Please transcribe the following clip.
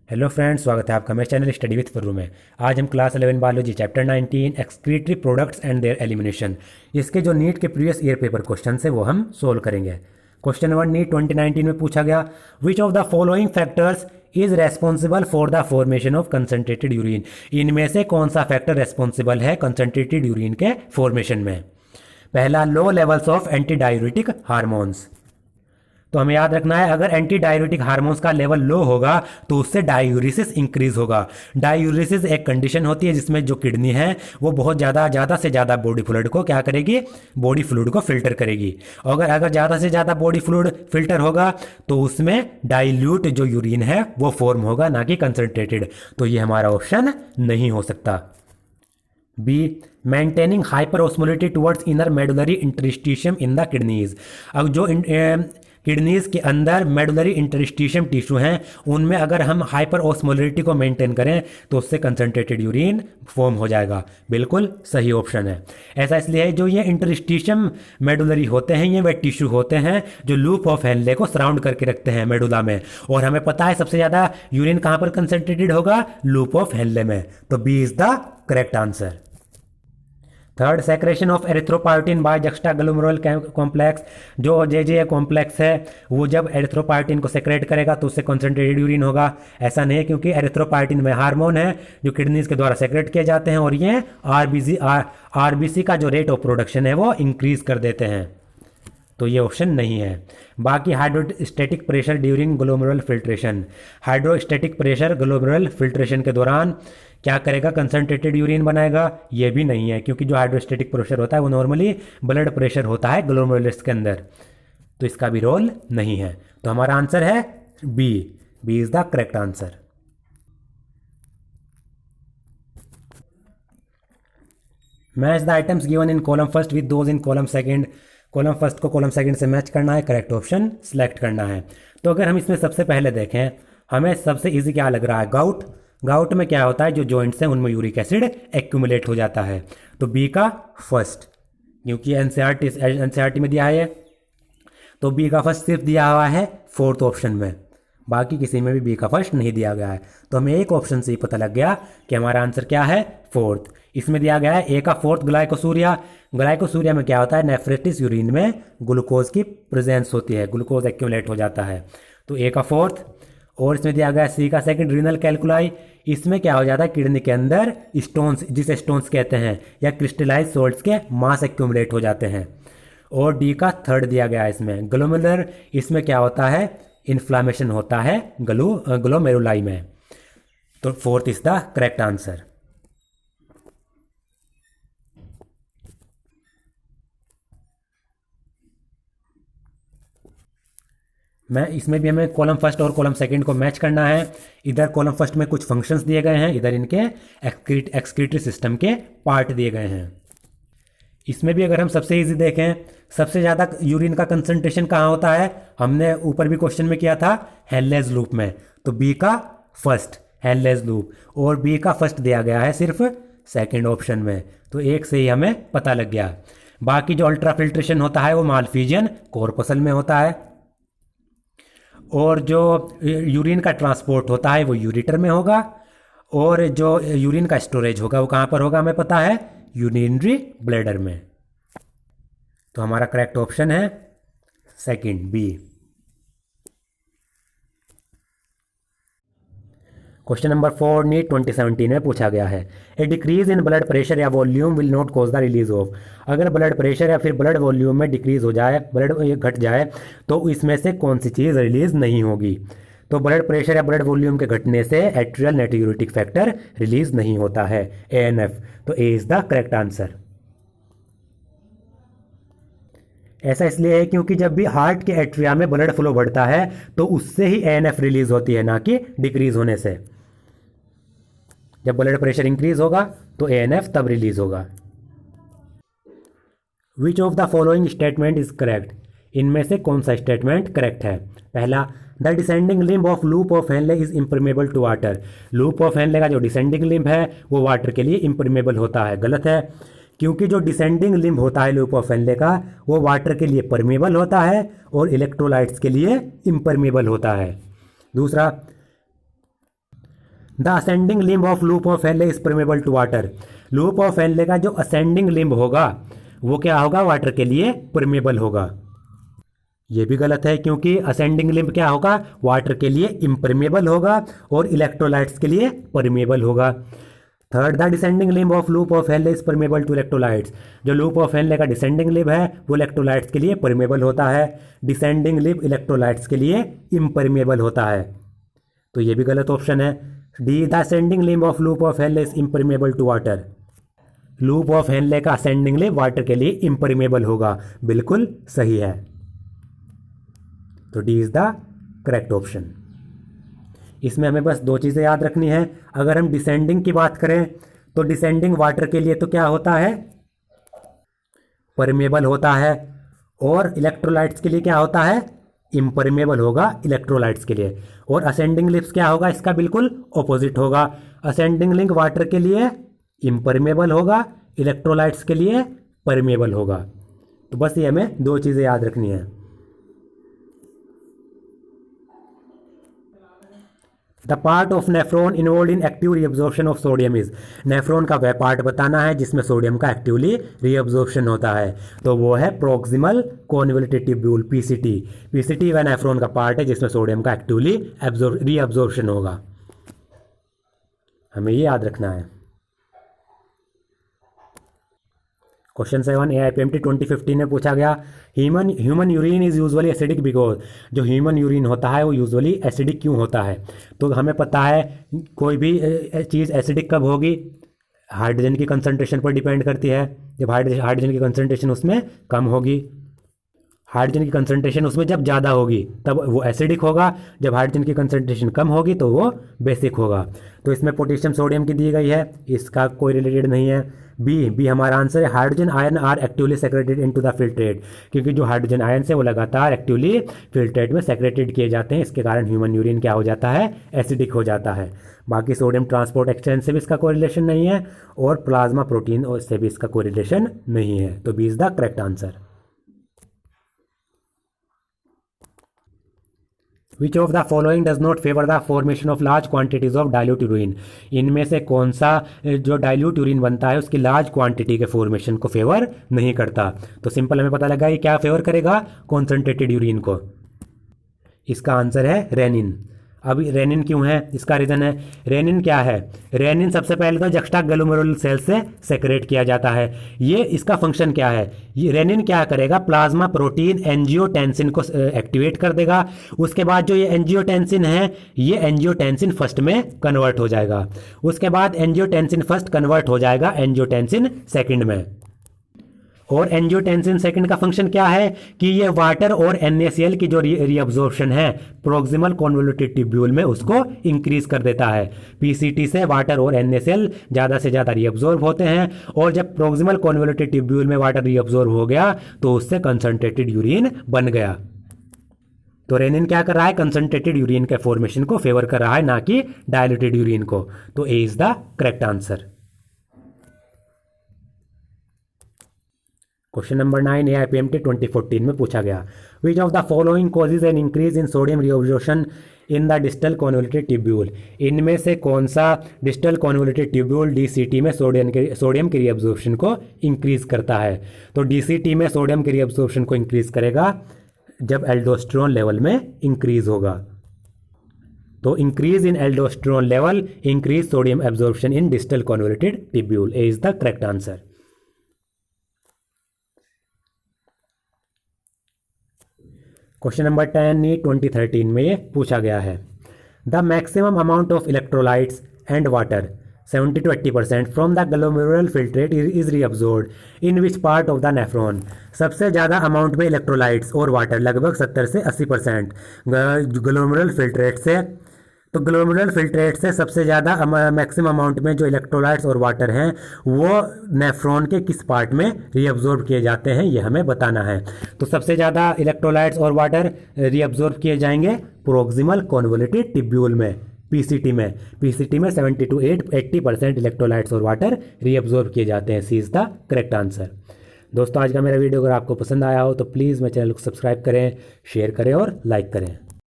Hello friends, स्वागत है आपका मेरे चैनल स्टडी विथ फर्रू में। आज हम class 11 biology chapter 19 excretory products and there elimination, इसके जो नीट के प्रीवियस ईयर पेपर क्वेश्चन है वो हम सोल्व करेंगे। क्वेश्चन 1 नीट 2019 में पूछा गया, which of the following factors is responsible for the formation of concentrated urine. इनमें से कौन सा फैक्टर रेस्पॉन्सिबल है कंसनट्रेटेड यूरिन के फॉर्मेशन में। पहला, low levels of anti diuretic hormones. तो हमें याद रखना है, अगर एंटी डायूरेटिक हार्मोन्स का लेवल लो होगा तो उससे डायूरिसिस इंक्रीज होगा। डायूरिसिस एक कंडीशन होती है जिसमें जो किडनी है वो बहुत ज़्यादा से ज़्यादा बॉडी फ्लूइड को क्या करेगी, बॉडी फ्लूइड को फिल्टर करेगी। और अगर ज़्यादा से ज़्यादा बॉडी फ्लूइड फिल्टर होगा तो उसमें डाइल्यूट जो यूरिन है वो फॉर्म होगा, ना कि कंसनट्रेटेड। तो ये हमारा ऑप्शन नहीं हो सकता। B, maintaining hyper osmolality towards inner medullary interstitium in the kidneys. अब जो किडनीज के अंदर मेडुलरी इंटरस्टिशियम टिश्यू हैं उनमें अगर हम हाइपर ऑस्मोलिटी को मेंटेन करें तो उससे कंसनट्रेटेड यूरिन फॉर्म हो जाएगा। बिल्कुल सही ऑप्शन है। ऐसा इसलिए है, जो ये इंटरस्टिशियम मेडुलरी होते हैं ये वे टिश्यू होते हैं जो लूप ऑफ हेनले को सराउंड करके रखते हैं मेडुला में, और हमें पता है सबसे ज़्यादा यूरिन कहाँ पर कंसनट्रेटेड होगा, लूप ऑफ हेनले में। तो B is the correct answer. Third, secretion of erythropoietin by juxtaglomerular complex. जो जे कॉम्प्लेक्स है वो जब एरिथ्रोपायोटिन को सेक्रेट करेगा तो उससे कंसनट्रेटेड यूरिन होगा। ऐसा नहीं है, क्योंकि एरिथ्रोपायोटिन में हार्मोन है जो किडनीज के द्वारा सेक्रेट किए जाते हैं और ये आरबीसी का जो रेट ऑफ प्रोडक्शन है वो इंक्रीज कर देते हैं। तो ये ऑप्शन नहीं है। बाकी, hydrostatic pressure during glomerular filtration. Hydrostatic pressure glomerular filtration के दौरान क्या करेगा, कंसनट्रेटेड यूरिन बनाएगा। ये भी नहीं है, क्योंकि जो हाइड्रोस्टैटिक प्रेशर होता है वो नॉर्मली ब्लड प्रेशर होता है ग्लोमेरुलस के अंदर, तो इसका भी रोल नहीं है। तो हमारा आंसर है B. B is the correct answer. Match the items given in column first with those in column second. Column first को कॉलम सेकंड से मैच करना है, करेक्ट ऑप्शन सेलेक्ट करना है। तो अगर हम इसमें सबसे पहले देखें, हमें सबसे इजी क्या लग रहा है, गाउट। गाउट में क्या होता है, जो जॉइंट्स हैं उनमें यूरिक एसिड एक्यूमुलेट हो जाता है। तो बी का फर्स्ट, क्योंकि एनसीईआरटी में दिया है, तो बी का फर्स्ट सिर्फ दिया हुआ है फोर्थ ऑप्शन में, बाकी किसी में भी बी का फर्स्ट नहीं दिया गया है। तो हमें एक ऑप्शन से ही पता लग गया कि हमारा आंसर क्या है, फोर्थ। इसमें दिया गया है ए का फोर्थ ग्लाइकोसूरिया। ग्लाइकोसूरिया में क्या होता है, नेफ्रेटिस यूरिन में ग्लूकोज की प्रेजेंस होती है, ग्लूकोज एक्यूमुलेट हो जाता है। तो ए का फोर्थ। और इसमें दिया गया है सी का सेकंड रीनल कैल्कुलाई। इसमें क्या हो जाता है, किडनी के अंदर स्टोन्स, जिसे स्टोन्स कहते हैं, या क्रिस्टलाइज सोल्ट्स के मास एक्यूमुलेट हो जाते हैं। और डी का थर्ड दिया गया है इसमें ग्लोमेरुलर। इसमें क्या होता है, इन्फ्लामेशन होता है ग्लोमेरुलाई में। तो fourth is the correct answer. मैं इसमें भी हमें कॉलम फर्स्ट और कॉलम सेकंड को मैच करना है। इधर कॉलम फर्स्ट में कुछ फंक्शंस दिए गए हैं, इधर इनके एक्सक्रीटरी सिस्टम के पार्ट दिए गए हैं। इसमें भी अगर हम सबसे इजी देखें, सबसे ज़्यादा यूरिन का कंसंट्रेशन कहाँ होता है, हमने ऊपर भी क्वेश्चन में किया था, हेनलेज लूप में। तो बी का फर्स्ट हेनलेज लूप, और बी का फर्स्ट दिया गया है सिर्फ सेकंड ऑप्शन में, तो एक से ही हमें पता लग गया। बाकी जो अल्ट्रा फिल्ट्रेशन होता है वो मालफिजियन कॉर्पसल में होता है, और जो यूरिन का ट्रांसपोर्ट होता है वो यूरिटर में होगा, और जो यूरिन का स्टोरेज होगा वो कहाँ पर होगा हमें पता है, यूरिनरी ब्लैडर में। तो हमारा करेक्ट ऑप्शन है second, B. Question number 4 NEET 2017 में पूछा गया है, a decrease in blood pressure या volume will not cause the release of. अगर ब्लड प्रेशर या फिर ब्लड वॉल्यूम में डिक्रीज हो जाए, ब्लड घट जाए, तो इसमें से कौन सी चीज़ रिलीज नहीं होगी। तो ब्लड प्रेशर या ब्लड वॉल्यूम के घटने से एट्रियल नाट्रियूरेटिक फैक्टर रिलीज नहीं होता है, एएनएफ। तो A is the correct answer. ऐसा इसलिए है क्योंकि जब भी हार्ट के एट्रिया में ब्लड फ्लो बढ़ता है तो उससे ही एएनएफ रिलीज होती है, ना कि डिक्रीज होने से। जब ब्लड प्रेशर इंक्रीज होगा तो एएनएफ तब रिलीज होगा। Which of the following statement is correct. इनमें से कौन सा स्टेटमेंट करेक्ट है। पहला, the descending limb of loop of Henle is impermeable to water. Loop of Henle का जो डिसेंडिंग लिम्ब है वो वाटर के लिए इम्परमेबल होता है। गलत है, क्योंकि जो डिसेंडिंग लिम्ब होता है लूप ऑफ हेनले का वो वाटर के लिए परमेबल होता है और इलेक्ट्रोलाइट्स के लिए इम्परमेबल होता है। दूसरा, the ascending limb of loop of Henle is permeable to water. Loop of Henle का जो असेंडिंग लिम्ब होगा वो क्या होगा, वाटर के लिए परमेबल होगा। ये भी गलत है क्योंकि असेंडिंग लिम्ब क्या होगा, वाटर के लिए इम्परमेबल होगा और इलेक्ट्रोलाइट्स के लिए परमेबल होगा। Third, the descending limb of loop of Henle is permeable to electrolytes. जो लूप ऑफ हेनले का डिसेंडिंग लिम्ब है वो इलेक्ट्रोलाइट्स के लिए परमेबल होता है, डिसेंडिंग लिम्ब इलेक्ट्रोलाइट्स के लिए इम्परमेबल होता है। तो ये भी गलत ऑप्शन है। D, the ascending limb of loop of Henle is impermeable to water. Loop of Henle का असेंडिंग लिम्ब वाटर के लिए इम्परमेबल होगा, बिल्कुल सही है। तो D is the correct option. इसमें हमें बस दो चीज़ें याद रखनी है। अगर हम डिसेंडिंग की बात करें तो डिसेंडिंग वाटर के लिए तो क्या होता है, परमेबल होता है, और इलेक्ट्रोलाइट्स के लिए क्या होता है, इम्परमेबल होगा इलेक्ट्रोलाइट्स के लिए। और असेंडिंग लिम्ब क्या होगा, इसका बिल्कुल ऑपोजिट होगा। असेंडिंग लिम्ब वाटर के लिए इम्परमेबल होगा, इलेक्ट्रोलाइट्स के लिए परमेबल होगा। तो बस ये हमें दो चीज़ें याद रखनी है। The part of nephron involve in active reabsorption of sodium is. Nephron का वह पार्ट बताना है जिसमें सोडियम का एक्टिवली रीअब्जॉर्प्शन होता है, तो वो है proximal convoluted tubule, PCT. PCT वह नेफ्रॉन का पार्ट है जिसमें सोडियम का एक्टिवली रीअब्जॉर्प्शन होगा, हमें ये याद रखना है। क्वेश्चन 7 AIPMT 2015 में पूछा गया, human urine is usually acidic because. जो ह्यूमन यूरिन होता है वो यूजुअली एसिडिक क्यों होता है। तो हमें पता है कोई भी चीज़ एसिडिक कब होगी, हाइड्रोजन की कंसंट्रेशन पर डिपेंड करती है। जब हाइड्रोजन की कंसंट्रेशन उसमें कम होगी, हाइड्रोजन की कंसंट्रेशन उसमें जब ज़्यादा होगी तब वो एसिडिक होगा, जब हाइड्रोजन की कंसंट्रेशन कम होगी तो वो बेसिक होगा। तो इसमें पोटेशियम सोडियम की दी गई है, इसका कोई रिलेटेड नहीं है। बी हमारा आंसर है, hydrogen ion are actively secreted into the filtrate, क्योंकि जो हाइड्रोजन आयन से वो लगातार एक्टिवली फिल्ट्रेट में सेक्रेटेड किए जाते हैं, इसके कारण ह्यूमन यूरिन क्या हो जाता है, एसिडिक हो जाता है। बाकी सोडियम ट्रांसपोर्ट एक्सचेंज से भी इसका कोई रिलेशन नहीं है, और प्लाज्मा प्रोटीन से भी इसका कोई रिलेशन नहीं है। तो B is the correct answer. Which of the following does not favor the formation of large quantities of dilute urine? इनमें से कौन सा जो डाइल्यूट यूरिन बनता है उसकी लार्ज क्वांटिटी के फॉर्मेशन को फेवर नहीं करता। तो सिंपल हमें पता लगा ये क्या फेवर करेगा, कॉन्सेंट्रेटेड यूरिन को। इसका आंसर है रेनिन। अब रेनिन क्यों है, इसका रीज़न है, रेनिन क्या है, रेनिन सबसे पहले तो जक्स्टाग्लूमेरुलर सेल से सेक्रेट किया जाता है। ये इसका फंक्शन क्या है, ये रेनिन क्या करेगा, प्लाज्मा प्रोटीन एंजियोटेंसिन को एक्टिवेट कर देगा। उसके बाद जो ये एंजियोटेंसिन है ये एंजियोटेंसिन फर्स्ट में कन्वर्ट हो जाएगा, उसके बाद एंजियोटेंसिन फर्स्ट कन्वर्ट हो जाएगा एंजियोटेंसिन सेकेंड में। और एंजियोटेंसिन सेकंड का फंक्शन क्या है कि ये वाटर और NaCl की जो रीअब्जॉर्प्शन है प्रोक्सिमल कॉन्वोल्यूटेड ट्यूब्यूल में उसको इंक्रीज कर देता है। पीसीटी से वाटर और NaCl ज़्यादा से ज़्यादा रीअब्जॉर्ब होते हैं, और जब प्रोक्सिमल कॉन्वोल्यूटेड ट्यूब्यूल में वाटर रीअब्जॉर्ब हो गया तो उससे कंसंट्रेटेड यूरिन बन गया। तो रेनिन क्या कर रहा है, कंसंट्रेटेड यूरिन के फॉर्मेशन को फेवर कर रहा है, ना कि डायल्यूटेड यूरिन को। तो A is the correct answer. Question number 9 AIPMT 2014 में पूछा गया, which of the following causes an increase in sodium reabsorption in the distal convoluted tubule. इनमें से कौन सा डिस्टल कॉन्वोल्यूटेड ट्यूब्यूल DCT में सोडियम के रीअब्जॉर्प्शन को इंक्रीज करता है। तो DCT में सोडियम के रीअब्जॉर्प्शन को इंक्रीज करेगा जब एल्डोस्टेरोन लेवल में इंक्रीज होगा। तो increase in aldosterone level increase sodium absorption in distal convoluted tubule. A is the correct answer. Question number 10 NEET 2013 में ये पूछा गया है, the maximum amount of electrolytes and water 70 to 80% from the glomerular filtrate is reabsorbed in which part of the nephron. सबसे ज़्यादा amount में electrolytes और water लगभग 70 से 80% ग्लोमेरुलर फिल्ट्रेट से। तो ग्लोमेरुलर फिल्ट्रेट से सबसे ज़्यादा मैक्सिमम अमाउंट में जो इलेक्ट्रोलाइट्स और वाटर हैं वो नेफ्रॉन के किस पार्ट में रीअब्जॉर्ब किए जाते हैं, ये हमें बताना है। तो सबसे ज़्यादा इलेक्ट्रोलाइट्स और वाटर रीअब्जॉर्ब किए जाएंगे प्रोक्सिमल कॉन्वोल्यूटेड ट्यूब्यूल में, पीसीटी में। पीसीटी में 70 to 80% इलेक्ट्रोलाइट्स और वाटर रीअब्जॉर्ब किए जाते हैं। सी इज़ द करेक्ट आंसर। दोस्तों आज का मेरा वीडियो अगर आपको पसंद आया हो तो प्लीज़ मेरे चैनल को सब्सक्राइब करें, शेयर करें और लाइक करें।